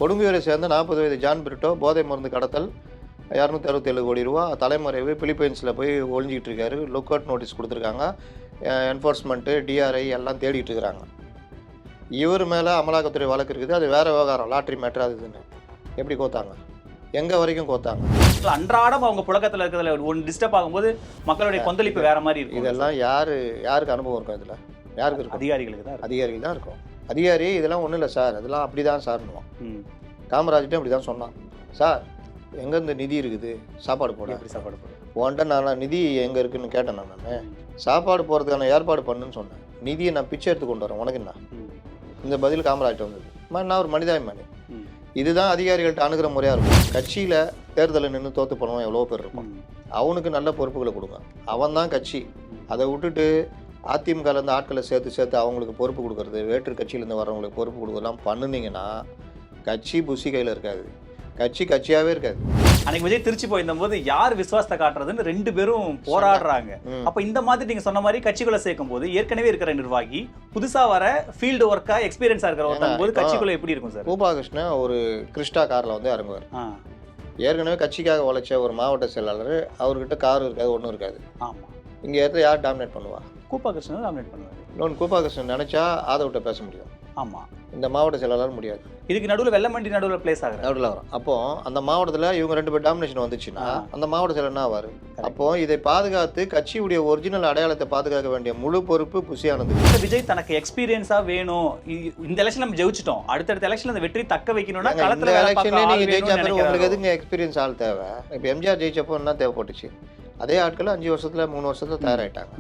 கொடுங்கையூரை சேர்ந்த 40 வயது ஜான் பிரிட்டோ போதை மருந்து கடத்தல் 267 கோடி ரூபா தலைமறைவு பிலிப்பைன்ஸில் போய் ஒழிஞ்சிக்கிட்டு இருக்காரு. லுக் அவுட் நோட்டீஸ் கொடுத்துருக்காங்க. என்ஃபோர்ஸ்மெண்ட்டு டிஆர்ஐ எல்லாம் தேடிட்டு இருக்கிறாங்க. இவர் மேலே அமலாக்கத்துறை வழக்கு இருக்குது. அது வேறு விவகாரம், லாட்ரி மேட்ரு அது இதுன்னு. எப்படி கோத்தாங்க? எங்கே வரைக்கும் கோத்தாங்க? அன்றாடம் அவங்க புழக்கத்தில் இருக்கிறதுல ஒன்று டிஸ்டர்ப் ஆகும்போது மக்களுடைய கொந்தளிப்பு வேற மாதிரி இருக்கும். இதெல்லாம் யாருக்கு அனுபவம் இருக்கும்? இதில் யாருக்கு இருக்கும்? அதிகாரிகளுக்கு தான். அதிகாரிகள் தான் இருக்கும். அதிகாரி இதெல்லாம் ஒன்றும் இல்லை சார், அதெல்லாம் அப்படி தான் சார்னுவோம். காமராஜ்ட்டும் அப்படி தான் சொன்னான். சார் எங்கேருந்து நிதி இருக்குது சாப்பாடு போட? எப்படி சாப்பாடு போட? உன்ட்ட நான் நிதி எங்கே இருக்குன்னு கேட்டேன். நான் சாப்பாடு போகிறதுக்கான ஏற்பாடு பண்ணுன்னு சொன்னேன். நிதியை நான் பிச்சை எடுத்து கொண்டு வரேன், உனக்கு என்ன? இந்த பதில் காமராஜ்ட்ட வந்தது. நான் ஒரு மனிதாபிமானி. இதுதான் அதிகாரிகள்ட்ட அணுகிற முறையாக இருக்கும். கட்சியில் தேர்தலில் நின்று தோற்று போனவன் எவ்வளோ பேர் இருக்கும். அவனுக்கு நல்ல பொறுப்புகளை கொடுங்க. அவன் தான் கட்சி. அதை விட்டுட்டு அதிமுகலேருந்து ஆட்களை சேர்த்து அவங்களுக்கு பொறுப்பு கொடுக்குறது, வேற்று கட்சியிலேருந்து வர்றவங்களுக்கு பொறுப்பு கொடுக்குறதுலாம் பண்ணுனீங்கன்னா கட்சி புசி கையில் இருக்காது, கட்சியாகவே இருக்காது. அன்னைக்கு விஜய் திருச்சி போயிருந்த போது யார் விசுவாசத்தை காட்டுறதுன்னு 2 பேரும் போராடுறாங்க. அப்ப இந்த மாதிரி நீங்க சொன்ன மாதிரி கட்சிக்குள்ள சேர்க்கும் போது ஏற்கனவே இருக்கிற நிர்வாகி புதுசா வர ஃபீல்டு ஒர்க்கா எக்ஸ்பீரியன்ஸா இருக்கிற ஒருத்தங்க போது கட்சிக்குள்ள எப்படி இருக்கும் சார்? கோபாகிருஷ்ணன் ஒரு கிறிஸ்டா கார்ல வந்து இறங்குவார். ஏற்கனவே கட்சிக்காக உழைச்ச ஒரு மாவட்ட செயலாளர், அவர்கிட்ட கார் இருக்காது, ஒன்றும் இருக்காது. ஆமா, இங்க இடத்துல யார் டாமினேட் பண்ணுவா? கோபாகிருஷ்ணன் டாமினேட் பண்ணுவார். இன்னொன்று கோபாகிருஷ்ணன் நினைச்சா ஆதவிட்ட பேச முடியும். ஆமா, இந்த மாவட்ட செயலாளர் முடியாது. இதுக்கு நடுவில் வெள்ளமண்டி நடுவில் பிளேஸ் ஆகுது, நடுவில் வரும். அப்போ அந்த மாவட்டத்தில் இவங்க 2 பேர் டாமினேஷன் வந்துச்சுன்னா அந்த மாவட்ட செயலர் என்ன ஆவார்? அப்போ இதை பாதுகாத்து கட்சியுடைய ஒரிஜினல் அடையாளத்தை பாதுகாக்க வேண்டிய முழு பொறுப்பு புசியானது. விஜய் தனக்கு எக்ஸ்பீரியன்ஸா வேணும். இந்த எலெக்ஷன் நம்ம ஜெயிச்சிட்டோம், அடுத்தடுத்த எலெக்ஷன் அந்த வெற்றி தக்க வைக்கணும்னா களத்துல எலெக்ஷன்ல நீங்க ஜெயிச்சா பிறகு உங்களுக்கு எதுங்க எக்ஸ்பீரியன்ஸ் ஆள் தேவை? இப்போ எம்ஜிஆர் ஜெயிச்சப்போ என்ன தேவைப்பட்டுச்சு? அதே ஆட்கள் 5 வருஷத்துல 3 வருஷத்துல தயாராயிட்டாங்க.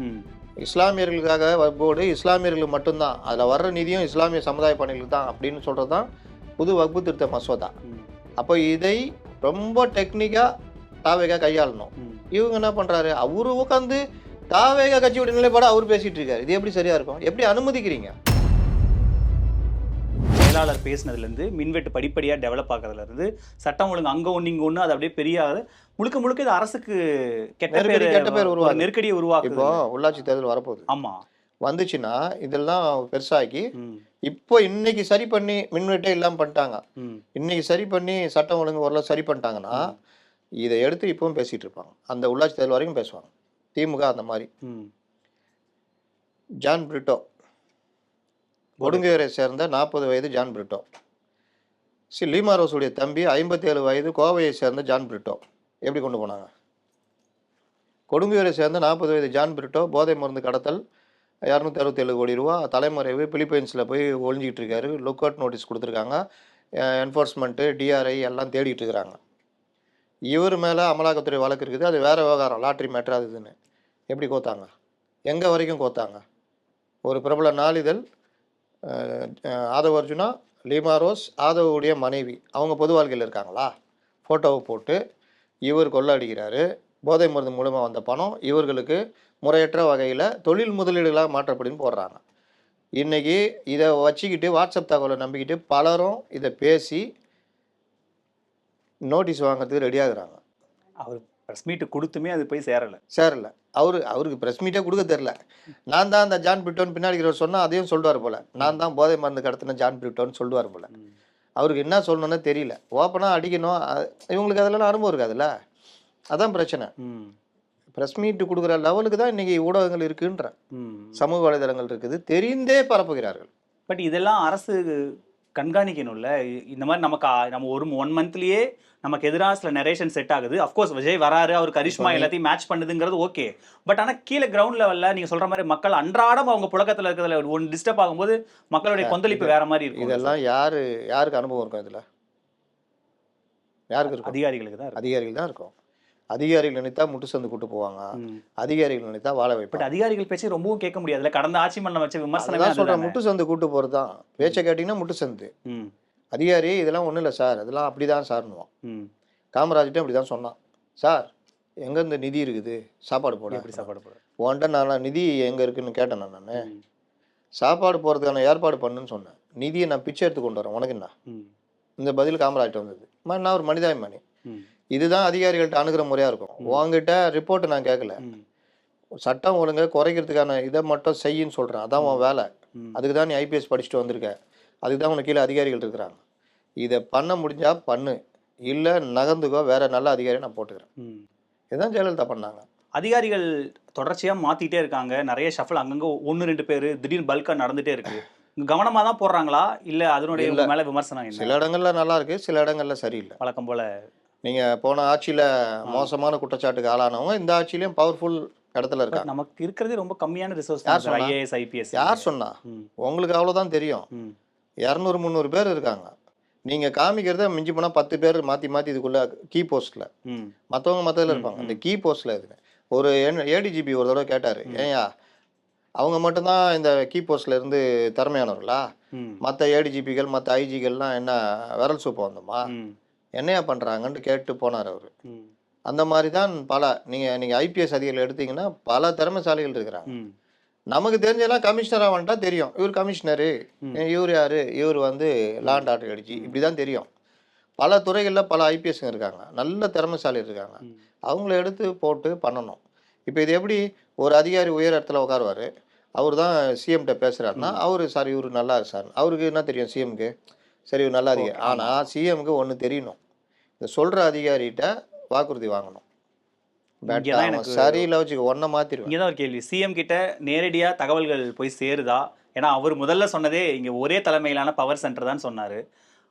இஸ்லாமியர்களுக்காக வக்போர்டு இஸ்லாமியர்களுக்கு மட்டும்தான், அதில் வர்ற நிதியும் இஸ்லாமிய சமுதாய பணிகளுக்கு தான் அப்படின்னு சொல்கிறது தான் புது வக்பு திருத்த மசோதா. அப்போ இதை ரொம்ப டெக்னிக்காக தாவேகா கையாளணும். இவங்க என்ன பண்ணுறாரு? அவரு உட்காந்து தாவேகா கட்சியோட நிலைப்பாடு அவர் பேசிகிட்டு இருக்காரு. இது எப்படி சரியாக இருக்கும்? எப்படி அனுமதிக்கிறீங்க? செயலாளர் பேசினதுலேருந்து மின்வெட்டு படிப்படியாக டெவலப் ஆகிறதுலேருந்து சட்டம் ஒழுங்கு அங்கே ஒன்று இங்கே ஒன்று, அது அப்படியே பெரிய முழுக்க இது அரசுக்கு கெட்ட பேர் உருவாக்கு, நெருக்கடியை உருவாக்கு. இப்போ உள்ளாட்சி தேர்தல் வரப்போகுது. ஆமாம், வந்துச்சுன்னா இதெல்லாம் பெருசாகி இப்போ இன்னைக்கு சரி பண்ணி மின்வெட்டே இல்லாமல் பண்ணிட்டாங்க. இன்னைக்கு சரி பண்ணி சட்டம் ஒழுங்கு ஓரளவு சரி பண்ணிட்டாங்கன்னா இதை எடுத்து இப்பவும் பேசிகிட்டு இருப்பாங்க. அந்த உள்ளாட்சி தேர்தல் வரைக்கும் பேசுவாங்க. திமுக அந்த மாதிரி. ஜான் பிரிட்டோ, கொடுங்கையூரை சேர்ந்த 40 வயது ஜான் பிரிட்டோ. லீமா ரோஸுடைய தம்பி 57 வயது கோவையை சேர்ந்த ஜான் பிரிட்டோ. எப்படி கொண்டு போனாங்க? கொடுங்கையூரை சேர்ந்த 40 வயது ஜான் பிரிட்டோ போதை மருந்து கடத்தல் 267 கோடி ரூபா தலைமறைவு பிலிப்பைன்ஸில் போய் ஒழிஞ்சிக்கிட்டு இருக்காரு. லுக் அவுட் நோட்டீஸ் கொடுத்துருக்காங்க. என்ஃபோர்ஸ்மெண்ட்டு டிஆர்ஐ எல்லாம் தேடிட்டு இருக்கிறாங்க. இவர் மேலே அமலாக்கத்துறை வழக்கு இருக்குது. அது வேறு விவகாரம், லாட்ரி மேட்ரு அது இதுன்னு. எப்படி கோத்தாங்க? எங்கே வரைக்கும் கோத்தாங்க? ஒரு பிரபல நாளிதழ் ஆதவ் அர்ஜுனா, லீமா ரோஸ், ஆதவுடைய மனைவி, அவங்க பொது வாழ்க்கையில் இருக்காங்களா? ஃபோட்டோவை போட்டு இவர் கொள்ளடிக்கிறாரு. போதை மருந்து மூலமாக வந்த பணம் இவர்களுக்கு முறையற்ற வகையில் தொழில் முதலீடுகளாக மாற்றப்படின்னு போடுறாங்க. இன்றைக்கி இதை வச்சுக்கிட்டு வாட்ஸ்அப் தகவலை நம்பிக்கிட்டு பலரும் இதை பேசி நோட்டீஸ் வாங்கிறதுக்கு ரெடியாகிறாங்க. அவர் ப்ரெஸ் மீட்டு கொடுத்துமே அது போய் சேரலை. அவருக்கு ப்ரெஸ் மீட்டே கொடுக்க தெரில. நான் தான் அந்த ஜான் பிரிட்டோன்னு பின்னாடி சொன்னால் அதையும் சொல்லுவார் போல். நான் தான் போதை மருந்து கடத்தின ஜான் பிரிட்டோன்னு சொல்லுவார் போல். அவருக்கு என்ன சொல்லணும்னு தெரியல. ஓப்பனாக அடிக்கணும். இவங்களுக்கு அதெல்லாம் அனுபவம் இருக்காதுல்ல. அதான் பிரச்சனை. ப்ரெஸ் மீட்டு கொடுக்குற லெவலுக்கு தான் இன்றைக்கி ஊடகங்கள் இருக்குன்ற, சமூக வலைதளங்கள் இருக்குது, தெரிந்தே பரப்புகிறார்கள். பட் இதெல்லாம் அரசு கண்காணிக்கணும்ல. இந்த மாதிரி நம்ம ஒரு 1 மந்த்லயே நமக்கு எதிராக சில நரேஷன் செட் ஆகுது. அஃப்கோர்ஸ் விஜய் வராரு, அவர் கரிஷ்மா எல்லாத்தையும் மேட்ச் பண்ணுதுங்கிறது ஓகே. பட் ஆனால் கீழே கிரவுண்ட் லெவலில் நீங்கள் சொல்கிற மாதிரி மக்கள் அன்றாடம் அவங்க புழக்கத்தில் இருக்கிறதுல ஒன்று டிஸ்டர்ப் ஆகும்போது மக்களுடைய கொந்தளிப்பு வேற மாதிரி இருக்கும். இதெல்லாம் யாருக்கு அனுபவம் இருக்கும்? இதில் யாருக்கு இருக்கும்? அதிகாரிகளுக்கு தான். அதிகாரிகள் தான் இருக்கும். அதிகாரிகள் நினைத்தா முட்டு சந்து கூட்டு போவாங்க, அதிகாரிகள் நினைத்தா வாழ வைப்பாங்க. பட் அதிகாரிகள் பேச்சு ரொம்பவும் கேட்க முடியாதுல்ல. கடந்த ஆட்சி மன்றம் வச்ச விமர்சனம் சொல்கிறேன். முட்டு சந்து கூட்டு போகிறது தான் பேச்சை கேட்டிங்கன்னா முட்டு சந்து. அதிகாரி இதெல்லாம் ஒன்றும் இல்லை சார், அதெல்லாம் அப்படி தான் சார்னுவோம். காமராஜ்ட்டும் அப்படி தான் சொன்னான். சார் எங்கேருந்து நிதி இருக்குது சாப்பாடு போட? எப்படி சாப்பாடு போட? உன்ட்ட நான் நிதி எங்கே இருக்குன்னு கேட்டேன். நான் சாப்பாடு போகிறதுக்கான ஏற்பாடு பண்ணுன்னு சொன்னேன். நிதியை நான் பிச்சை எடுத்து கொண்டு வரேன், உனக்கு என்ன? இந்த பதில் காமராஜ்ட்ட வந்தது. நான் ஒரு மனிதாபிமானி. இதுதான் அதிகாரிகள்ட்ட அணுகிற முறையாக இருக்கும். உங்ககிட்ட ரிப்போர்ட்டு நான் கேட்கல, சட்டம் ஒழுங்கை குறைக்கிறதுக்கான இதை மட்டும் செய்யின்னு சொல்கிறேன். அதான் உன் வேலை. அதுக்கு தான் நீ ஐபிஎஸ் படிச்சுட்டு வந்திருக்க. அதுக்கு தான் உனக்கு கீழே அதிகாரிகள் இருக்கிறாங்க. இதை பண்ண முடிஞ்சா பண்ணு, இல்லை நகர்ந்துக்கோ, வேற நல்ல அதிகாரி நான் போட்டுக்கிறேன். ம். இதுதான் ஜெயலலிதா பண்ணாங்க. அதிகாரிகள் தொடர்ச்சியா மாத்திட்டே இருக்காங்க. நிறைய ஷஃபிள் அங்கங்க 1, 2 பேரு திடீர்னு பல்கா நடந்துட்டே இருக்கு. கவனமா தான் போடுறாங்களா? இல்ல அதனுடைய இல்ல, உங்க மேல விமர்சனம் என்ன? சில இடங்கள்ல நல்லா இருக்கு, சில இடங்கள்ல சரியில்லை. வழக்கம் போல. நீங்க போன ஆட்சியில ஆ. மோசமான குற்றச்சாட்டுக்கு ஆளானவங்க இந்த ஆட்சியிலயும் பவர்ஃபுல் இடத்துல பட் இருக்காங்க. நமக்கு இருக்கிறதே ரொம்ப கம்மியான ரிசோர்ஸ் தான் யார் சார். சொன்னா? IAS, IPS. யார் சொன்னா? ம். உங்களுக்கு அவ்வளவுதான் தெரியும். ம். 200, 300 பேர் இருக்காங்க. நீங்க காமிக்கிறத மிஞ்சி போனா 10 பேர் மாத்தி மாத்தி இதுக்குள்ள கீ போஸ்ட்ல, ம். மத்தவங்க மத்ததுல ம். இருப்பாங்க. இந்த ம். கீ போஸ்ட்ல இருக்கு. ஒரு ஏடிஜிபி ஒரு தடவை கேட்டாரு, ம். ஏன்யா அவங்க மட்டும்தான் இந்த கீ போஸ்ட்ல இருந்து திறமையானவர்களா? ம். மற்ற ஏடிஜிபிகள் மற்ற ஐஜிகள்லாம் என்ன விரல் சூப்ப வந்தோமா? ம். என்னையா பண்றாங்கன்னு கேட்டு போனார் அவரு. ம். அந்த மாதிரி தான் பல நீங்க ஐபிஎஸ் அதிகாரிகள் எடுத்தீங்கன்னா பல திறமைசாலிகள் இருக்கிறாங்க. ம். நமக்கு தெரிஞ்செல்லாம் கமிஷனராக வந்துட்டா தெரியும், இவர் கமிஷனரு, ம். இவர் யாரு, இவர் வந்து லாண்ட் ஆர்டர் அடிச்சு இப்படி தான் தெரியும். பல துறைகளில் பல ஐபிஎஸ்ங்க இருக்காங்க, நல்ல திறமைசாலி இருக்காங்க. ம். அவங்கள எடுத்து போட்டு பண்ணணும். இப்போ இது எப்படி ஒரு அதிகாரி உயர் இடத்துல உட்காருவார், அவர் தான் சிஎம்கிட்ட பேசுகிறாருன்னா அவர் சார் இவர் நல்லா இருக்கு சார், அவருக்கு என்ன தெரியும் சிஎம்க்கு, சரி இவர் நல்லா அதிகாரி. ஓகே. ஆமா. ஆனால் சிஎம்க்கு ஒன்று தெரியணும், இந்த சொல்கிற அதிகாரிகிட்ட வாக்குறுதி வாங்கணும். இங்க தான் எனக்கு சரியில்லை வச்சுக்க ஒன்றை மாற்றிடுவேன். இங்க தான் ஒரு கேள்வி. சிஎம் கிட்ட நேரடியா தகவல்கள் போய் சேருதா? ஏன்னா அவர் முதல்ல சொன்னதே இங்க ஒரே தலைமையிலான பவர் சென்டர் தான் சொன்னாரு.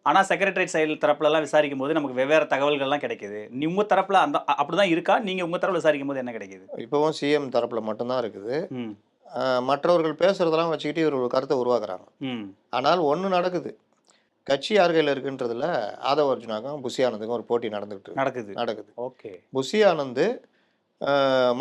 ஆனா செக்ரட்டரியேட் சைடு தரப்புலலாம் விசாரிக்கும் போது நமக்கு வெவ்வேறு தகவல்கள்லாம் கிடைக்குது. உங்க தரப்புல அந்த அப்படிதான் இருக்கா? நீங்க உங்க தரப்புல விசாரிக்கும் போது என்ன கிடைக்குது? இப்போவும் சிஎம் தரப்பில் மட்டும்தான் இருக்குது. ம். மற்றவர்கள் பேசுகிறதெல்லாம் வச்சுக்கிட்டு இவர் ஒரு கருத்தை உருவாக்குறாங்க. ம். ஆனால் ஒன்று நடக்குது, கட்சி யார் கையில் இருக்குன்றதுல ஆதவ அர்ஜுனாக்கும் புஷி ஆனந்துக்கும் ஒரு போட்டி நடக்குது. ஓகே. புஷி ஆனந்து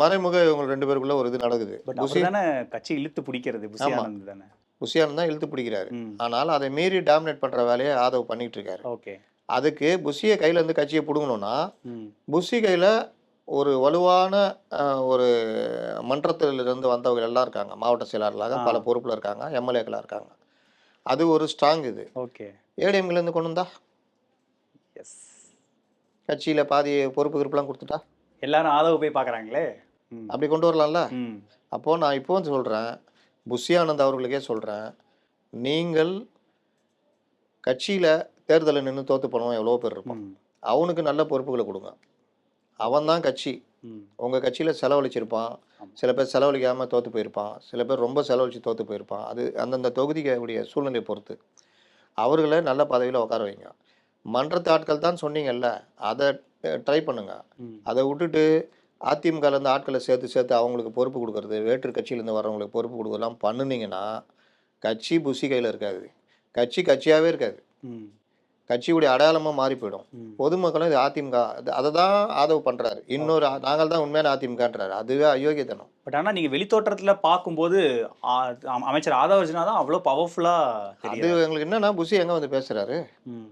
மறைமுக இவங்க 2 பேருக்குள்ள ஒரு இது நடக்குது. பட் புஷி அவர் தானே கட்சி இழுத்து பிடிக்கிறது. புஷி ஆமா. ஆனந்த் தானே. புஷி ஆனந்த் தான் இழுத்து பிடிக்கிறாரு. ம். ஆனால் அதை மீறி டாமினேட் பண்ணுற வேலையை ஆதவ் பண்ணிட்டு இருக்காரு. ஓகே. அதுக்கு புஷியை கையில இருந்து கட்சியை பிடுங்கணும்னா ம். புஷி கையில் ஒரு வலுவான ஒரு மன்றத்திலிருந்து வந்தவங்க எல்லாம் இருக்காங்க, மாவட்ட செயலாளர்களாக பல பொறுப்பில் இருக்காங்க, எம்எல்ஏக்களாக இருக்காங்க. அது ஒரு ஸ்ட்ராங். இது ஓகே. ஏடிஎம்கிலேருந்து கொண்டு வந்தா எஸ். கட்சியில் பாதி பொறுப்பு கிருப்பெல்லாம் கொடுத்துட்டா எல்லாரும் ஆதவ போய் பார்க்குறாங்களே. ம். அப்படி கொண்டு வரலாம்ல. ம். அப்போது நான் இப்போ சொல்கிறேன், புஷி ஆனந்த் அவர்களுக்கே சொல்கிறேன், நீங்கள் கட்சியில் தேர்தலில் நின்று தோற்று போனவன் எவ்வளோ பேர் இருப்பான், ம். அவனுக்கு நல்ல பொறுப்புகளை கொடுங்க. அவன் தான் கட்சி. ம். உங்கள் கட்சியில் செலவழிச்சிருப்பான், ஆமா. சில பேர் செலவழிக்காமல் தோற்று போயிருப்பான், சில பேர் ரொம்ப செலவழித்து தோற்று போயிருப்பான். அது அந்தந்த தொகுதிகளுடைய சூழ்நிலையை பொறுத்து அவர்களை நல்ல பதவியில் உட்கார வைங்க. மன்றத்து ஆட்கள் தான் சொன்னீங்கல்ல, அதை ட்ரை பண்ணுங்க. ம். அதை விட்டுட்டு அதிமுகலேருந்து ஆட்களை சேர்த்து அவங்களுக்கு பொறுப்பு கொடுக்கறது, வேற்று கட்சியிலேருந்து வர்றவங்களுக்கு பொறுப்பு கொடுக்கறதுலாம் பண்ணுனீங்கன்னா கட்சி புஷி கையில் இருக்காது, கட்சி கட்சியாகவே இருக்காது, ம். கட்சியுடைய அடையாளமாக மாறி போயிடும். ம். பொதுமக்களும் இது அதிமுக அதை தான் ஆதரவு பண்ணுறாரு. இன்னொரு நாங்கள் தான் உண்மையான அதிமுகன்றாரு. அதுவே அயோக்கியத்தனம். பட் ஆனா நீங்க வெளித்தோற்றத்துல பார்க்கும்போது அமைச்சர் ஆதவ அர்ஜுனா தான் அவ்வளோ பவர்ஃபுல்லா அது தெரியுது. எங்களுக்கு என்னன்னா, புஷி எங்கே வந்து பேசுகிறாரு, ம்.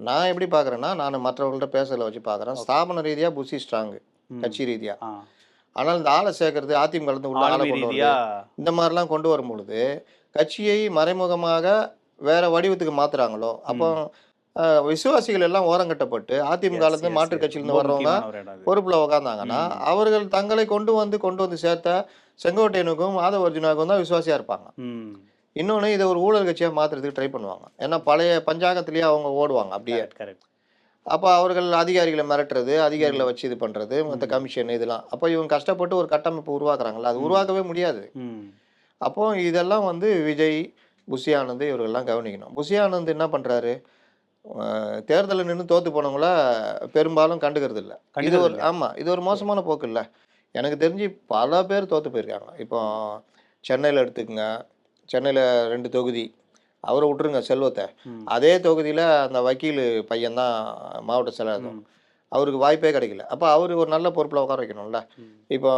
நான் எப்படி பார்க்குறேன்னா, நான் மற்றவர்கள்ட்ட பேசுறத வச்சு பார்க்குறேன். ஸ்தாபன ரீதியாக புஷி ஸ்ட்ராங்கு, ம். கட்சி ரீதியாக. ஆ. ஆனால் இந்த ஆளை சேர்க்கறது, அதிமுகலேருந்து உள்ள ஆளை ஆளுமை கொண்டு ரீதியா. வருது, இந்த மாதிரிலாம் கொண்டு வரும் பொழுது கட்சியை மறைமுகமாக வேற வடிவத்துக்கு மாத்துறாங்களோ, அப்போ விசுவாசிகள் எல்லாம் ஓரங்கட்டப்பட்டு அதிமுகலேருந்து மாற்றுக் கட்சியிலேருந்து வர்றவங்க பொறுப்பில் உக்காந்தாங்கன்னா அவர்கள் தங்களை கொண்டு வந்து சேர்த்த செங்கோட்டையனுக்கும் ஆதவ அர்ஜுனாவுக்கும் தான் விசுவாசியாக இருப்பாங்க. ம். இன்னொன்று இதை ஒரு ஊழல் கட்சியாக மாற்றுறதுக்கு ட்ரை பண்ணுவாங்க. ஏன்னா பழைய பஞ்சாங்கத்திலேயே அவங்க ஓடுவாங்க அப்படியே. கரெக்ட். அப்போ அவர்கள் அதிகாரிகளை மிரட்டுறது, அதிகாரிகளை வச்சு இது பண்ணுறது, மற்ற கமிஷன் இதெல்லாம். அப்போ இவங்க கஷ்டப்பட்டு ஒரு கட்டமைப்பு உருவாக்குறாங்களா, அது உருவாக்கவே முடியாது. ம். அப்போ இதெல்லாம் வந்து விஜய், புஷி ஆனந்த் இவர்கள்லாம் கவனிக்கணும். புஷி ஆனந்த் என்ன பண்ணுறாரு, தேர்தலில் நின்று தோற்று போனவங்கள பெரும்பாலும் கண்டுக்கிறது இல்லை. இது ஒரு இது ஒரு மோசமான போக்கு இல்லை. எனக்கு தெரிஞ்சு பல பேர் தோற்று போயிருக்காங்க. இப்போ சென்னையில் எடுத்துக்கங்க, சென்னையில் 2 தொகுதி அவரை விட்டுருங்க செல்வத்தை, அதே தொகுதியில் அந்த வக்கீல் பையன்தான் மாவட்ட செயலாளர், அவருக்கு வாய்ப்பே கிடைக்கல. அப்போ அவர் ஒரு நல்ல பொறுப்பில் உட்கார வைக்கணும்ல. இப்போ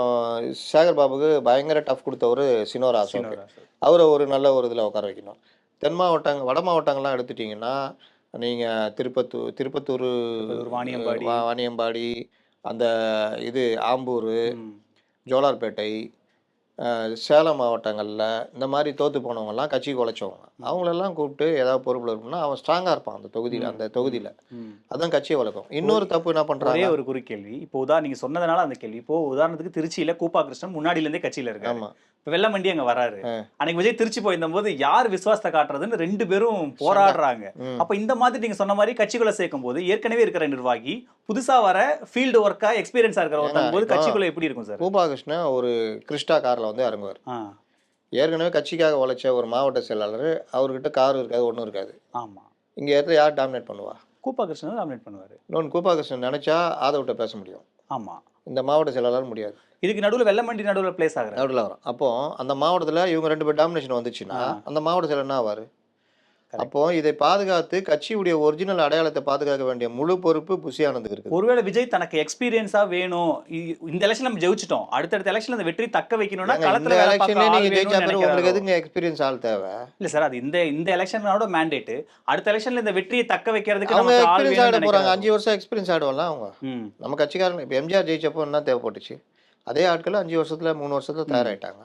சேகர் பாபுக்கு பயங்கர டஃப் கொடுத்தவர் சினோரா அசோக், அவரை ஒரு நல்ல ஒரு இதில் உட்கார வைக்கணும். தென் மாவட்டங்கள் வட மாவட்டங்கள்லாம் எடுத்துட்டிங்கன்னா நீங்கள் திருப்பத்தூர் வாணியம்பாடி, அந்த இது ஆம்பூர், ஜோலார்பேட்டை, சேலம் மாவட்டங்களில் இந்த மாதிரி தோற்று போனவங்கலாம் கட்சிக்கு உழைச்சவங்க அவங்களெல்லாம் கூப்பிட்டு ஏதாவது பொறுப்பில் இருக்குன்னா அவன் ஸ்ட்ராங்காக இருப்பான் அந்த தொகுதியில் அதான் கட்சியை வளர்க்கும். இன்னொரு தப்பு என்ன ஒரே பண்ணுறாங்க? ஒரு குறுக்கேள்வி. இப்போ நீங்க சொன்னதுனால அந்த கேள்வி. இப்போ உதாரணத்துக்கு திருச்சியில கூப்பா கிருஷ்ணன் முன்னாடில இருந்தே கட்சியில இருக்காரு. ஆமாம், இப்ப வெள்ளமண்டி அங்க வராரு. அன்னைக்கு விஜய் திருச்சி போயிருந்தபோது யார் விசுவாசத்தை காட்டுறதுன்னு 2 பேரும் போராடுறாங்க. அப்ப இந்த மாதிரி நீங்க சொன்ன மாதிரி கட்சிக்குள்ள சேர்க்கும் போது ஏற்கனவே இருக்கிற நிர்வாகி புதுசா வர ஃபீல்டு ஒர்க்கா எக்ஸ்பீரியன்ஸா இருக்கிற ஒருத்தங்க போது கட்சிக்குள்ள எப்படி இருக்கும் சார்? கூபா கிருஷ்ணன் ஒரு கிறிஸ்டா காரில் வந்து இறங்குவார். ஏற்கனவே கட்சிக்காக உழைச்ச ஒரு மாவட்ட செயலாளர், அவர்கிட்ட கார் இருக்காது, ஒன்றும் இருக்காது. ஆமா, இங்கே இடத்துல யார் டாமினேட் பண்ணுவா? கூப்பா கிருஷ்ணன் டாமினேட் பண்ணுவாரு. இன்னொன்று கூபா கிருஷ்ணன் நினைச்சா ஆதவிட்ட பேச முடியும். ஆமா, இந்த மாவட்ட செயலாளர் முடியாது. இதுக்கு நடுவுல வெள்ளமண்டி நடுவுல பிளேஸ் ஆகுறாரு. நடுவில் வரும். அப்போ அந்த மாவட்டத்தில் இவங்க 2 பேர் டாமினேஷன் வந்துச்சுன்னா அந்த மாவட்ட செயலர் என்ன ஆவார்? அப்போ இதை பாதுகாத்து கட்சியுடைய ஒரிஜினல் அடையாளத்தை பாதுகாக்க வேண்டிய முழு பொறுப்பு புஷி ஆனந்துக்கு இருக்கு. ஒருவேளை விஜய் தனக்கு எக்ஸ்பீரியன்ஸா வேணும், இந்த எலெக்ஷன் நம்ம ஜெயிச்சிட்டோம், அடுத்தடுத்த எலெக்ஷன்ல அந்த வெற்றி தக்க வைக்கணும்னா களத்துல வேலை பார்க்க ஆள் வேணும்னு உங்களுக்கு எதுங்க எக்ஸ்பீரியன்ஸ் ஆள் தேவை? இல்ல சார், அது இந்த எலெக்ஷனோட மேண்டேட். அடுத்த எலெக்ஷன்ல இந்த வெற்றியை தக்க வைக்கிறதுக்கு அவங்க நமக்கு ஆள் எக்ஸ்பீரியன்ஸ் ஆட வேணும்னு போறாங்க. நினைக்கிறாங்க. 5 வருஷம் எக்ஸ்பீரியன்ஸ் ஆடுவாங்க அவங்க. நம்ம கட்சிக்காரங்க இப்போ எம்ஜிஆர் ஜெயிச்சப்போ என்ன தேவைப்பட்டுச்சு? அதே ஆட்கள் 5 வருஷத்துல 3 வருஷத்துல தயாராயிட்டாங்க.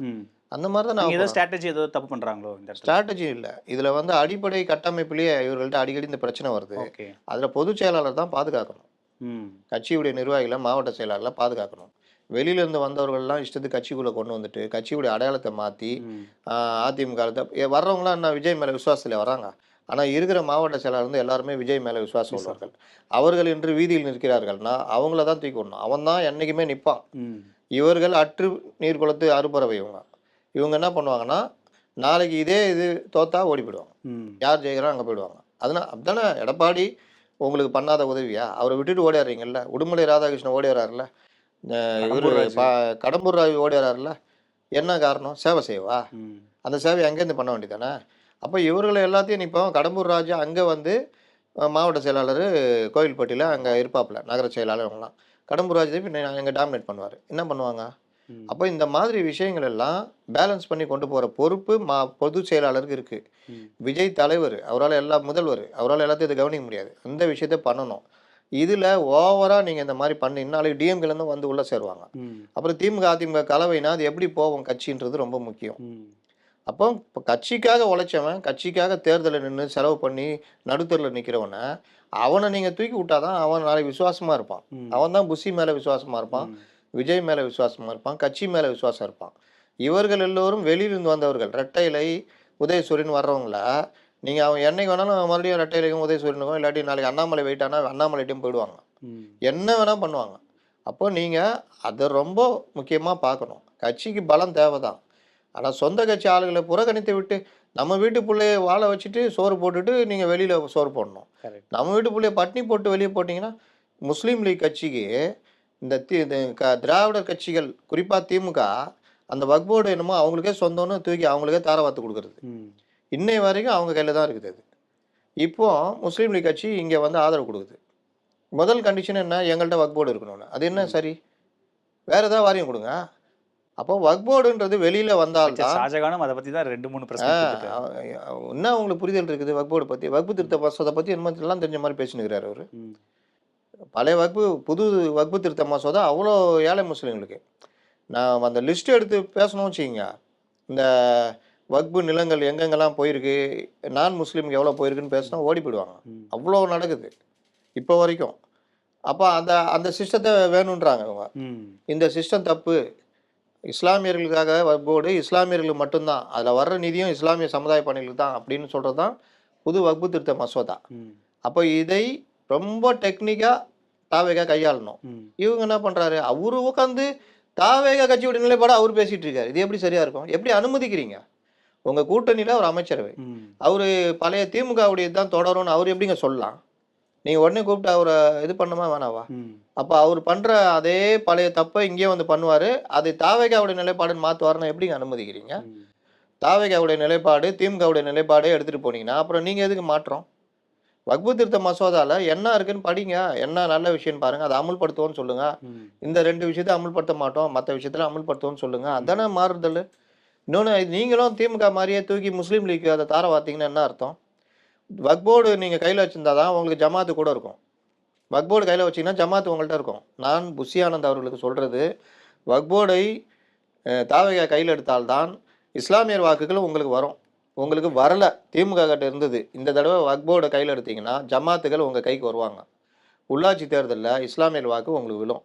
அந்த மாதிரி தான் ஏதோ ஸ்ட்ராட்டஜி ஏதோ தப்பு பண்றாங்களோ? இந்த ஸ்ட்ராட்டஜி இல்லை, இதுல வந்து அடிப்படை கட்டமைப்பிலேயே இவர்கள்ட்ட அடிக்கடி இந்த பிரச்சனை வருது. ஓகே, அதுல பொதுச் செயலாளர் தான் பாதுகாக்கணும். கட்சியுடைய நிர்வாகிகளை மாவட்ட செயலாளர்ல பாதுகாக்கணும். வெளியில இருந்து வந்தவர்கள்லாம் இஷ்டத்துக்கு கட்சிக்குள்ள கொண்டு வந்துட்டு கட்சியுடைய அடையாளத்தை மாத்தி அதிமுக வர்றவங்களாம் என்ன விஜய் மேல விசுவாசத்துல வராங்க. ஆனா இருக்கிற மாவட்ட செயலாளர் வந்து எல்லாருமே விஜய் மேல விசுவாசம் உள்ளவர்கள். அவர்கள் இன்று வீதியில் நிற்கிறார்கள்னா அவங்கள தான் தூக்கி விடணும். அவன் தான் என்னைக்குமே நிற்பான். இவர்கள் அற்று நீர் குளத்து அறுபறவை. இவங்க என்ன பண்ணுவாங்கன்னா நாளைக்கு இது தோத்தா ஓடி போயிடுவாங்க. யார் ஜெயிக்கிறோம் அங்கே போயிடுவாங்க. அதனால அப்படித்தானே எடப்பாடி உங்களுக்கு பண்ணாத உதவியா? அவரை விட்டுட்டு ஓடிடுறீங்கல்ல. உடுமலை ராதாகிருஷ்ணன் ஓடிடுறாருல, இவரு கடம்பூர் ராவி ஓடிடுறாருல. என்ன காரணம்? சேவை செய்வா? அந்த சேவை அங்கேருந்து பண்ண வேண்டியதானே? அப்போ இவர்களை எல்லாத்தையும் நிற்போம். கடம்பூர் ராஜா அங்கே வந்து மாவட்ட செயலாளர் கோவில்பட்டியில் அங்கே இருப்பாப்புல, நகர செயலாளர். இவங்களாம் கடம்பூர் ராஜா எங்கே டாமினேட் பண்ணுவார். என்ன பண்ணுவாங்க? அப்போ இந்த மாதிரி விஷயங்கள் எல்லாம் பேலன்ஸ் பண்ணி கொண்டு போகிற பொறுப்பு பொதுச் செயலாளருக்கு இருக்குது. விஜய் தலைவர், அவரால் முதல்வர், அவரால் எல்லாத்தையும் இதை கவனிக்க முடியாது. அந்த விஷயத்த பண்ணணும். இதில் ஓவராக நீங்கள் இந்த மாதிரி பண்ணி நாளைக்கு டிஎம்கேலேருந்து வந்து உள்ளே சேருவாங்க. அப்புறம் திமுக அதிமுக கலவைனா அது எப்படி போவோம் கட்சின்றது ரொம்ப முக்கியம். அப்போ இப்போ கட்சிக்காக உழைச்சவன், கட்சிக்காக தேர்தலில் நின்று செலவு பண்ணி நடுத்தரில் நிற்கிறவனை அவனை நீங்கள் தூக்கி விட்டாதான் அவன் நாளைக்கு விசுவாசமாக இருப்பான். அவன் தான் புஷி மேலே விசுவாசமாக இருப்பான், விஜய் மேலே விசுவாசமாக இருப்பான், கட்சி மேலே விசுவாசம் இருப்பான். இவர்கள் எல்லோரும் வெளியிலிருந்து வந்தவர்கள். ரெட்டை இலை உதயசூரியன் வர்றவங்கள நீங்கள் அவன் என்னைக்கு வேணாலும் மறுபடியும் ரெட்டை இலைக்கும் உதயசூரியனுக்கும் இல்லாட்டி நாளைக்கு அண்ணாமலை வெயிட்டானா அண்ணாமலைட்டையும் போயிடுவாங்க. என்ன வேணால் பண்ணுவாங்க. அப்போ நீங்கள் அதை ரொம்ப முக்கியமாக பார்க்கணும். கட்சிக்கு பலம் தேவை தான். ஆனால் சொந்த கட்சி ஆளுகளை புறக்கணித்து விட்டு நம்ம வீட்டு பிள்ளைய வாழ வச்சுட்டு சோறு போட்டுட்டு நீங்கள் வெளியில் சோறு போடணும். நம்ம வீட்டு பிள்ளைய பட்னி போட்டு வெளியே போட்டிங்கன்னா முஸ்லீம் லீக் கட்சிக்கு இந்த திராவிடர் கட்சிகள் குறிப்பாக திமுக அந்த வக்போர்டு என்னமோ அவங்களுக்கே சொந்தம்னு தூக்கி அவங்களுக்கே தாரவாத்து கொடுக்குறது. இன்னை வரைக்கும் அவங்க கையில் தான் இருக்குது. அது இப்போ முஸ்லீம் லீக் கட்சி இங்கே வந்து ஆதரவு கொடுக்குது. முதல் கண்டிஷன் என்ன? எங்கள்கிட்ட வக்போர்டு இருக்கணும்னு. அது என்ன சரி? வேற ஏதாவது வாரியம் கொடுங்க. அப்போ வக்போர்டுன்றது வெளியில வந்தால்தான். ஷாஜகானும் அதை பற்றி தான் 2-3 பிரச்சனை. என்ன உங்களுக்கு புரிதல் இருக்குது வக்போர்டு பற்றி? வக்பு திருத்த மசோதா பற்றி எல்லாம் தெரிஞ்ச மாதிரி பேசினுக்கிறார் அவர். பழைய புது வக்பு திருத்த மசோதா அவ்வளோ ஏழை முஸ்லீம்களுக்கு. நான் அந்த லிஸ்ட் எடுத்து பேசணும்னு வச்சுக்கிங்க. இந்த வக்பு நிலங்கள் எங்கெங்கெல்லாம் போயிருக்கு, நான் முஸ்லீமுக்கு எவ்வளோ போயிருக்குன்னு பேசினா ஓடி போயிடுவாங்க. அவ்வளோ நடக்குது இப்போ வரைக்கும். அப்போ அந்த சிஸ்டத்தை வேணுன்றாங்க இவங்க. இந்த சிஸ்டம் தப்பு. இஸ்லாமியர்களுக்காக வக்போர்டு இஸ்லாமியர்களுக்கு மட்டும்தான், அதில் வர்ற நிதியும் இஸ்லாமிய சமுதாய பணிகளுக்கு தான் அப்படின்னு சொல்கிறது தான் புது வக்பு திருத்த மசோதா. அப்போ இதை ரொம்ப டெக்னிக்காக தாவேகா கையாளணும். இவங்க என்ன பண்ணுறாரு? அவரு உட்காந்து தாவேகா கட்சியோட நிலைப்பாடு அவர் பேசிகிட்டு இருக்காரு. இது எப்படி சரியாக இருக்கும்? எப்படி அனுமதிக்கிறீங்க? உங்கள் கூட்டணியில் ஒரு அமைச்சரவை, அவர் பழைய திமுகவுடைய தான் தொடரும்னு அவர் எப்படிங்க சொல்லலாம்? நீங்கள் உடனே கூப்பிட்டு அவரை இது பண்ணுமா வேணாவா? அப்போ அவர் பண்ணுற அதே பழைய தப்பை இங்கேயே வந்து பண்ணுவார். அது தாவேகாவுடைய நிலைப்பாடுன்னு மாற்றுவாருன்னா எப்படிங்க அனுமதிக்கிறீங்க? தாவேகாவுடைய நிலைப்பாடு திமுகவுடைய நிலைப்பாடே எடுத்துகிட்டு போனீங்கன்னா அப்புறம் நீங்கள் எதுக்கு மாற்றோம்? வக்பு திருத்த மசோதாவில் என்ன இருக்குன்னு படிங்க, என்ன நல்ல விஷயம்னு பாருங்கள், அதை அமுல்படுத்துவோன்னு சொல்லுங்கள். இந்த 2 விஷயத்தை அமுல்படுத்த மாட்டோம், மற்ற விஷயத்தில் அமுல்படுத்துவோன்னு சொல்லுங்கள். அதானே மாறுதல். இன்னொன்று, நீங்களும் திமுக மாதிரியே தூக்கி முஸ்லீம் லீக் அதை தார பார்த்தீங்கன்னா என்ன அர்த்தம்? வக்போர்டு நீங்கள் கையில் வச்சுருந்தா தான் உங்களுக்கு ஜமாத்து கூட இருக்கும். வக்போர்டு கையில் வச்சிங்கன்னா ஜமாத்து உங்கள்கிட்ட இருக்கும். நான் புஷி ஆனந்த் அவர்களுக்கு சொல்கிறது, வக்போர்டை தாவேகா கையில் எடுத்தால்தான் இஸ்லாமியர் வாக்குகள் உங்களுக்கு வரும். உங்களுக்கு வரல, திமுக கிட்ட இருந்தது. இந்த தடவை வக்ஃப் போர்டை கையில் எடுத்தீங்கன்னா ஜமாத்துகள் உங்கள் கைக்கு வருவாங்க. உள்ளாட்சி தேர்தலில் இஸ்லாமியர் வாக்கு உங்களுக்கு விழும்.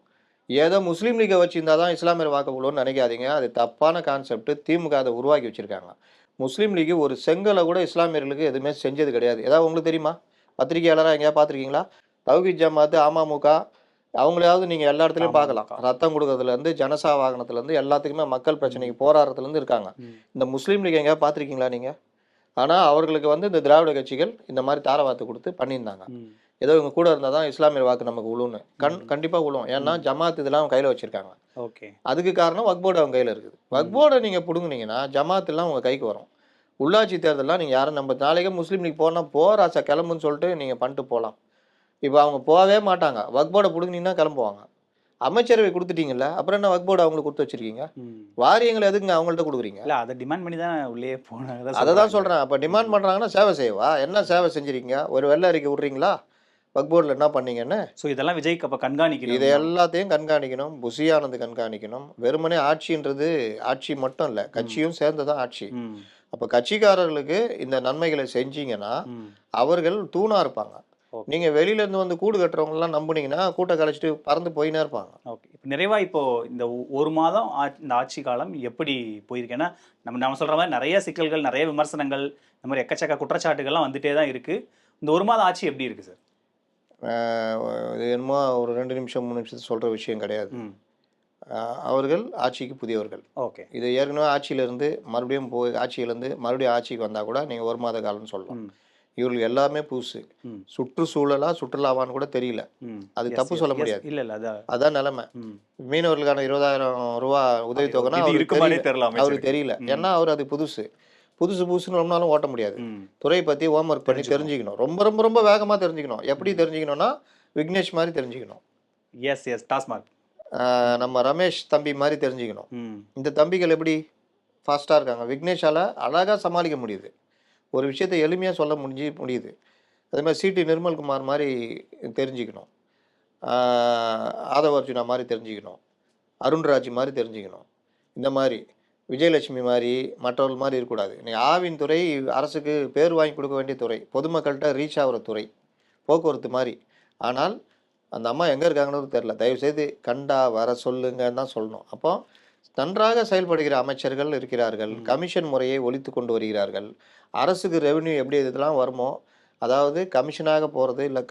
ஏதோ முஸ்லீம் லீகை வச்சிருந்தா தான் இஸ்லாமியர் வாக்கு விழும்னு நினைக்காதீங்க. அது தப்பான கான்செப்ட். திமுக அதை உருவாக்கி வச்சிருக்காங்க. முஸ்லீம் லீக் ஒரு செங்கலை கூட இஸ்லாமியர்களுக்கு எதுவுமே செஞ்சது கிடையாது. ஏதாவது உங்களுக்கு தெரியுமா? பத்திரிகையாளராக எங்கேயா பார்த்துருக்கீங்களா? தௌஹீத் ஜமாத்து, அமமுக அவங்களையாவது நீங்கள் எல்லா இடத்துலையும் பார்க்கலாம். ரத்தம் கொடுக்கறதுலேருந்து, ஜனசா வாகனத்துலேருந்து, எல்லாத்துக்குமே மக்கள் பிரச்சனைக்கு போராடுறதுலேருந்து இருக்காங்க. இந்த முஸ்லீம் லீக் எங்கேயா பார்த்துருக்கீங்களா நீங்கள்? ஆனால் அவர்களுக்கு வந்து இந்த திராவிட கட்சிகள் இந்த மாதிரி தாரவாத்து கொடுத்து பண்ணியிருந்தாங்க. ஏதோ இவங்க கூட இருந்தால் தான் இஸ்லாமியர் வாக்கு நமக்கு விழுன்னு. கண்டிப்பாக விழும். ஏன்னா ஜமாத் இதெல்லாம் கையில் வச்சுருக்காங்க. ஓகே, அதுக்கு அதுக்கு காரணம் வக்ஃப் போர்டு அவங்க கையில் இருக்குது. வக்ஃப் போர்டை நீங்கள் பிடுங்குனீங்கன்னா ஜமாத்துலாம் உங்கள் கைக்கு வரும். உள்ளாட்சி தேர்தலாம் நீங்கள் யாரும் நம்ம நாளைக்கே முஸ்லீம் லீக் போனால் போராசா கிளம்புன்னு சொல்லிட்டு நீங்கள் பண்ணிட்டு போகலாம். இப்போ அவங்க போகவே மாட்டாங்க. வக்ஃப் போர்டை பிடுங்கினீங்கன்னா கிளம்புவாங்க. அமைச்சரவை கொடுத்துட்டீங்கல்ல, அப்புறம் என்ன வக்ஃப் போர்டு அவங்களுக்கு கொடுத்து வச்சிருக்கீங்க? வாரியங்களை எதுக்குங்க அவங்கள்ட்ட கொடுக்குறீங்க? இல்லை அதை டிமாண்ட் பண்ணி தான் உள்ளே போனாங்க. அதை தான் சொல்கிறேன். அப்போ டிமாண்ட் பண்ணுறாங்கன்னா சேவை செய்வா. என்ன சேவை செஞ்சுருக்கீங்க? ஒரு வெள்ளை அறிக்கை விட்றீங்களா வக்ஃப் போர்டில் என்ன பண்ணீங்கன்னு? ஸோ இதெல்லாம் விஜய்க்கு அப்போ கண்காணிக்கணும். இதை எல்லாத்தையும் கண்காணிக்கணும். புசியானது கண்காணிக்கணும். வெறுமனே ஆட்சின்றது ஆட்சி மட்டும் இல்லை, கட்சியும் சேர்ந்து தான் ஆட்சி. அப்போ கட்சிக்காரர்களுக்கு இந்த நன்மைகளை செஞ்சீங்கன்னா அவர்கள் தூணா இருப்பாங்க. நீங்க வெளியில இருந்து வந்து கூடு கட்டுறவங்க எல்லாம் நம்புனீங்கன்னா கூட்ட கழிச்சிட்டு பறந்து போயினே இருப்பாங்க. ஓகே, இப்போ நிறைவா இப்போ இந்த ஒரு மாதம் இந்த ஆட்சி காலம் எப்படி போயிருக்கு? ஏன்னா நம்ம சொல்ற மாதிரி நிறைய சிக்கல்கள், நிறைய விமர்சனங்கள், இந்த மாதிரி எக்கச்சக்க குற்றச்சாட்டுகள்லாம் வந்துட்டே தான் இருக்கு. இந்த ஒரு மாதம் ஆட்சி எப்படி இருக்கு சார்? இது என்னமோ ஒரு 2 நிமிஷம் 3 நிமிஷத்துக்கு சொல்ற விஷயம் கிடையாது. அவர்கள் ஆட்சிக்கு புதியவர்கள். ஓகே, இது ஏற்கனவே ஆட்சியிலிருந்து மறுபடியும் போய் ஆட்சியிலேருந்து மறுபடியும் ஆட்சிக்கு வந்தால் கூட நீங்கள் ஒரு மாத காலம்னு சொல்லலாம். இவர்கள் எல்லாமே புதுசு. சுற்றுச்சூழலா சுற்றுலாவான்னு கூட தெரியல. அது தப்பு சொல்ல முடியாது. இல்ல அதான் நிலைமை. மீனவர்களுக்கான 20,000 ரூபா உதவித்தொகைனா அவருக்கு தெரியல. ஏன்னா அவர் அது புதுசு புதுசுன்னு ரொம்பனாலும் ஓட்ட முடியாது. துறையை பற்றி ஹோம்ஒர்க் பண்ணி தெரிஞ்சுக்கணும். ரொம்ப ரொம்ப ரொம்ப வேகமாக தெரிஞ்சுக்கணும். எப்படி தெரிஞ்சுக்கணும்னா விக்னேஷ் மாதிரி தெரிஞ்சுக்கணும். டாஸ்மாக் நம்ம ரமேஷ் தம்பி மாதிரி தெரிஞ்சுக்கணும். இந்த தம்பிகள் எப்படி ஃபாஸ்ட்டாக இருக்காங்க. விக்னேஷால் அழகாக சமாளிக்க முடியுது. ஒரு விஷயத்தை எளிமையாக சொல்ல முடியுது. அதே மாதிரி சிடி நிர்மல்குமார் மாதிரி தெரிஞ்சுக்கணும். ஆதவ அர்ஜுனா மாதிரி தெரிஞ்சுக்கணும். அருண்ராஜ் மாதிரி தெரிஞ்சுக்கணும். இந்த மாதிரி விஜயலட்சுமி மாதிரி மற்றவர்கள் மாதிரி இருக்கக்கூடாது. நீங்கள் ஆவின் துறை அரசுக்கு பேர் வாங்கி கொடுக்க வேண்டிய துறை, பொதுமக்கள்கிட்ட ரீச் ஆகிற துறை, போக்குவரத்து மாதிரி. ஆனால் அந்த அம்மா எங்கே இருக்காங்கன்னு தெரில. தயவுசெய்து கண்டா வர சொல்லுங்கன்னு தான் சொல்லணும். அப்போ நன்றாக செயல்படுகிற அமைச்சர்கள் இருக்கிறார்கள். கமிஷன் முறையை ஒழித்து கொண்டு வருகிறார்கள். அரசுக்கு ரெவென்யூ எப்படி இதெல்லாம் வருமோ, அதாவது கமிஷனாக போகிறது இல்லை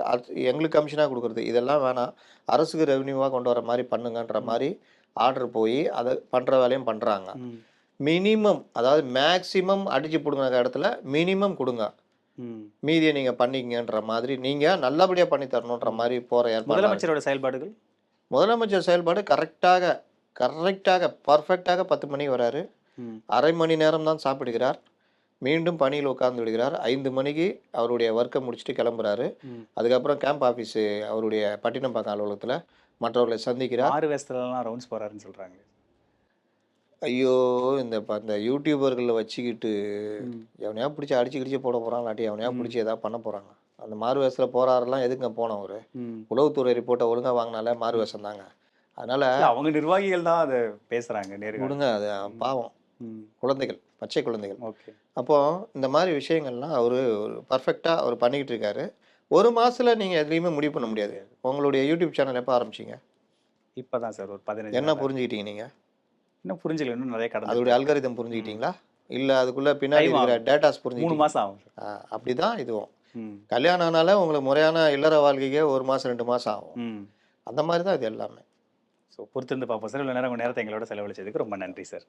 எங்களுக்கு கமிஷனாக கொடுக்குறது இதெல்லாம் வேணாம், அரசுக்கு ரெவென்யூவாக கொண்டு வர மாதிரி பண்ணுங்கன்ற மாதிரி ஆர்டர் போய் அதை பண்ணுற வேலையும் பண்ணுறாங்க. மினிமம் அதாவது மேக்சிமம் அடிச்சு பிடுங்கின இடத்துல மினிமம் கொடுங்க, மீதியை நீங்கள் பண்ணிக்கங்கன்ற மாதிரி நீங்கள் நல்லபடியாக பண்ணி தரணுன்ற மாதிரி போகிற ஏற்பாடு. முதலமைச்சரோட செயல்பாடுகள், முதலமைச்சர் செயல்பாடு கரெக்டாக பர்ஃபெக்டாக 10 மணிக்கு வராரு. அரை மணி நேரம் தான் சாப்பிடுகிறார். மீண்டும் பணியில் உட்கார்ந்து விடுகிறார். 5 மணிக்கு அவருடைய ஒர்க்கை முடிச்சுட்டு கிளம்புறாரு. அதுக்கப்புறம் கேம்ப் ஆஃபீஸு அவருடைய பட்டினப்பாக்கம் அலுவலகத்தில் மற்றவர்களை சந்திக்கிறார். 6 வயசுலலாம் ரவுண்ட்ஸ் போகிறாருன்னு சொல்கிறாங்க. ஐயோ, இந்த யூடியூபர்களை வச்சுக்கிட்டு எவனையா பிடிச்சி அடிச்சு போட போகிறாங்க, இல்லாட்டி எவனையா பிடிச்சி எதாவது பண்ண போகிறாங்க. அந்த மாறு வேஷத்தில் போகிறாரெல்லாம் எதுங்க போனோம்? ஒரு உளவுத்துறை ரிப்போர்ட்டை ஒழுங்காக வாங்கினால மாறு வேஷம் தாங்க. அதனால அவங்க நிர்வாகிகள் தான் அதை பேசுகிறாங்க. கொடுங்க, அது பாவம் குழந்தைகள், பச்சை குழந்தைகள். ஓகே, அப்போ இந்த மாதிரி விஷயங்கள்லாம் அவர் பர்ஃபெக்டாக அவர் பண்ணிக்கிட்டு இருக்காரு. ஒரு மாதத்தில் நீங்கள் எதுலேயுமே முடிவு பண்ண முடியாது. உங்களுடைய யூடியூப் சேனல் எப்போ ஆரம்பிச்சிங்க? இப்போ தான் சார் ஒரு 15. என்ன புரிஞ்சுக்கிட்டீங்க நீங்கள்? இன்னும் புரிஞ்சிக்கல, இன்னும் நிறைய கடை. அதோடைய அல்காரிதம் புரிஞ்சுக்கிட்டீங்களா? இல்லை அதுக்குள்ளே பின்னாடி இருக்கிற டேட்டாஸ் புரிஞ்சு? 3 மாதம் ஆகும். அப்படி தான் இதுவும். கல்யாணம் ஆனால உங்களுக்கு முறையான இல்லற வாழ்க்கைக்கே 1 மாதம் 2 மாதம் ஆகும். அந்த மாதிரி தான் இது எல்லாமே. ஸோ பொறுத்திருந்து பார்ப்போம் சார். இவ்வளோ நேரம் உங்கள் நேரத்தை எங்களோட செலவழிச்சதுக்கு ரொம்ப நன்றி சார்.